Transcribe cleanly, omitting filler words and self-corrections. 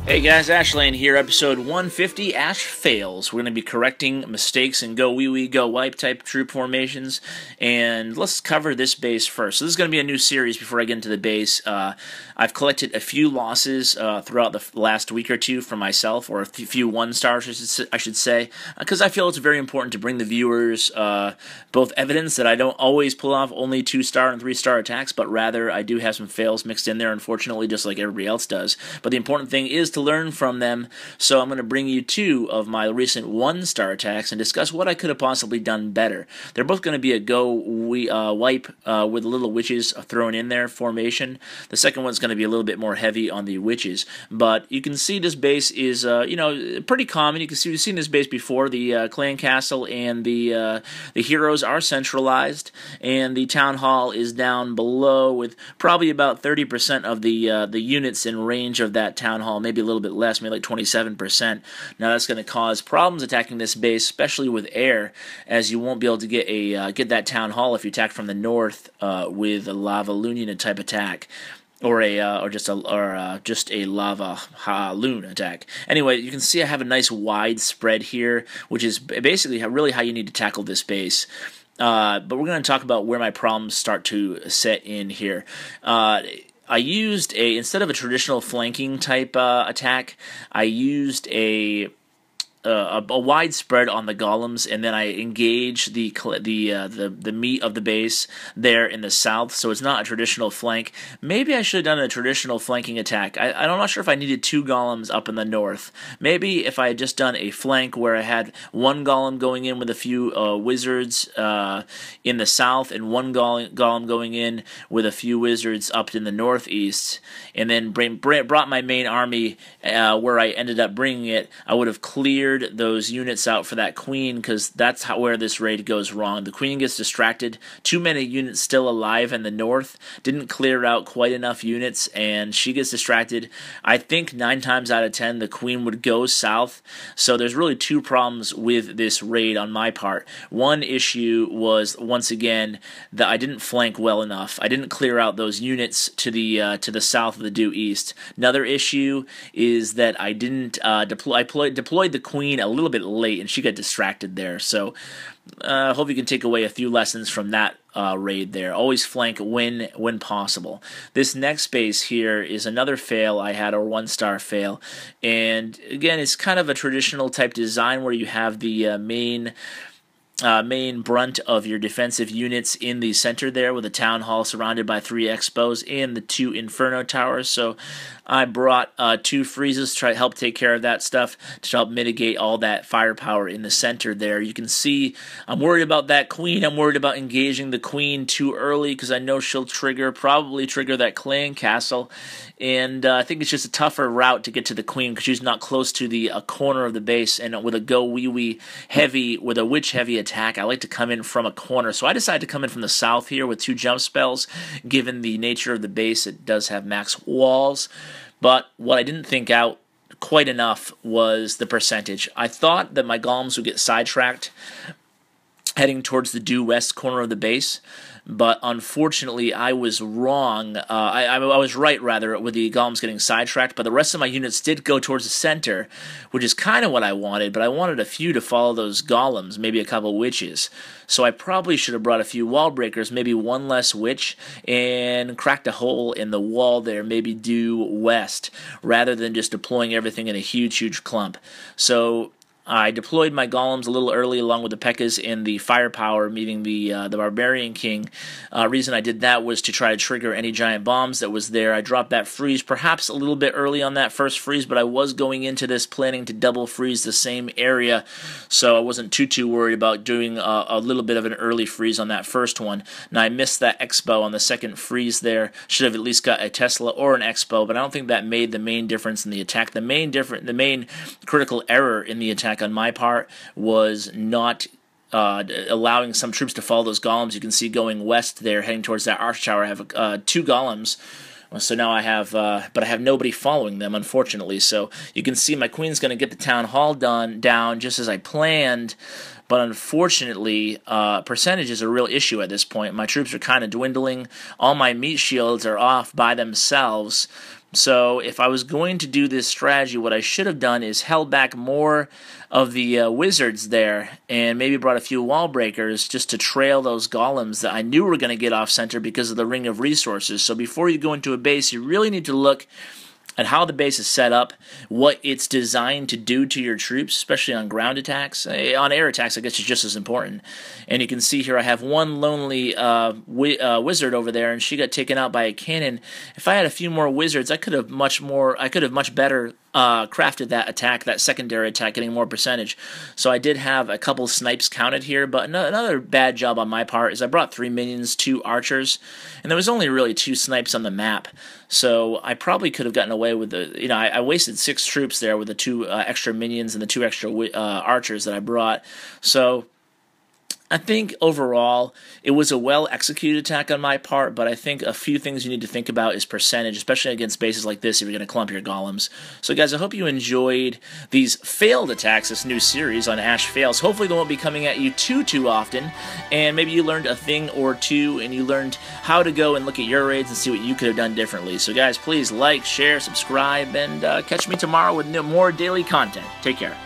Hey guys, Ashlane here, episode 150, Ash Fails. We're going to be correcting mistakes in GoWiWi, GoWiPe type troop formations, and let's cover this base first. So this is going to be a new series before I get into the base. I've collected a few losses throughout the last week or two for myself, or a few one-stars, I should say, because I feel it's very important to bring the viewers both evidence that I don't always pull off only 2-star and 3-star attacks, but rather I do have some fails mixed in there, unfortunately, just like everybody else does. But the important thing is to learn from them, so I'm going to bring you 2 of my recent 1-star attacks and discuss what I could have possibly done better. They're both going to be a GoWiPe with little witches thrown in there formation. The second one's going to be a little bit more heavy on the witches, but you can see this base is pretty common. You can see we've seen this base before. The clan castle and the heroes are centralized, and the town hall is down below with probably about 30% of the units in range of that town hall, maybe a little bit less, maybe like 27%. Now that's going to cause problems attacking this base, especially with air, as you won't be able to get that town hall if you attack from the north with a lava loon type attack. Or just a lava loon attack. Anyway, you can see I have a nice wide spread here, which is basically really how you need to tackle this base. But we're going to talk about where my problems start to set in here. I used instead of a traditional flanking type attack, I used a wide spread on the golems, and then I engage the meat of the base there in the south, so it's not a traditional flank. Maybe I should have done a traditional flanking attack. I'm not sure if I needed 2 golems up in the north. Maybe if I had just done a flank where I had 1 golem going in with a few wizards in the south, and 1 golem going in with a few wizards up in the northeast, and then brought my main army where I ended up bringing it, I would have cleared those units out for that queen, because that's where this raid goes wrong. The queen gets distracted. Too many units still alive in the north. Didn't clear out quite enough units, and she gets distracted. I think 9 times out of 10 the queen would go south. So there's really 2 problems with this raid on my part. One issue was, once again, that I didn't flank well enough. I didn't clear out those units to the south of the due east. Another issue is that I didn't deployed the queen a little bit late, and she got distracted there. So I hope you can take away a few lessons from that raid there. Always flank when possible. This next base here is another fail I had, or 1-star fail, and again, it's kind of a traditional type design where you have the main brunt of your defensive units in the center there, with a town hall surrounded by 3 expos and the 2 inferno towers. So I brought 2 freezes to try to help take care of that stuff, to help mitigate all that firepower in the center there. You can see I'm worried about that queen. I'm worried about engaging the queen too early, because I know she'll probably trigger that clan castle, and I think it's just a tougher route to get to the queen, because she's not close to the corner of the base, and with a GoWiWi heavy, with a witch heavy attack, I like to come in from a corner. So I decided to come in from the south here with 2 jump spells. Given the nature of the base, it does have max walls. But what I didn't think out quite enough was the percentage. I thought that my golems would get sidetracked heading towards the due west corner of the base, but unfortunately I was wrong. I was right, rather, with the golems getting sidetracked, but the rest of my units did go towards the center, which is kind of what I wanted, but I wanted a few to follow those golems, maybe a couple witches. So I probably should have brought a few wall breakers, maybe 1 less witch, and cracked a hole in the wall there, maybe due west, rather than just deploying everything in a huge clump. So I deployed my golems a little early, along with the P.E.K.K.A.s and the firepower, meeting the Barbarian King. Reason I did that was to try to trigger any giant bombs that was there. I dropped that freeze perhaps a little bit early on that first freeze, but I was going into this planning to double freeze the same area, so I wasn't too worried about doing a little bit of an early freeze on that first one. Now I missed that expo on the second freeze there. Should have at least got a Tesla or an expo, but I don't think that made the main difference in the attack. The main critical error in the attack on my part was not allowing some troops to follow those golems. You can see going west there, heading towards that arch tower. I have 2 golems, so now I have, but I have nobody following them, unfortunately. So you can see my queen's going to get the town hall down just as I planned. But unfortunately, percentage is a real issue at this point. My troops are kind of dwindling. All my meat shields are off by themselves. So if I was going to do this strategy, what I should have done is held back more of the wizards there and maybe brought a few wall breakers just to trail those golems that I knew were going to get off center because of the ring of resources. So before you go into a base, you really need to look at how the base is set up, what it's designed to do to your troops, especially on ground attacks. On air attacks, I guess it's just as important. And you can see here I have one lonely wizard over there, and she got taken out by a cannon. If I had a few more wizards, I could have much better crafted that attack, that secondary attack, getting more percentage. So I did have a couple snipes counted here, but another bad job on my part is I brought 3 minions, 2 archers, and there was only really 2 snipes on the map. So I probably could have gotten away with the, I wasted 6 troops there with the 2 extra minions and the 2 extra archers that I brought. So I think overall it was a well-executed attack on my part, but I think a few things you need to think about is percentage, especially against bases like this if you're going to clump your golems. So guys, I hope you enjoyed these failed attacks, this new series on Ash Fails. Hopefully they won't be coming at you too often, and maybe you learned a thing or two, and you learned how to go and look at your raids and see what you could have done differently. So guys, please like, share, subscribe, and catch me tomorrow with more daily content. Take care.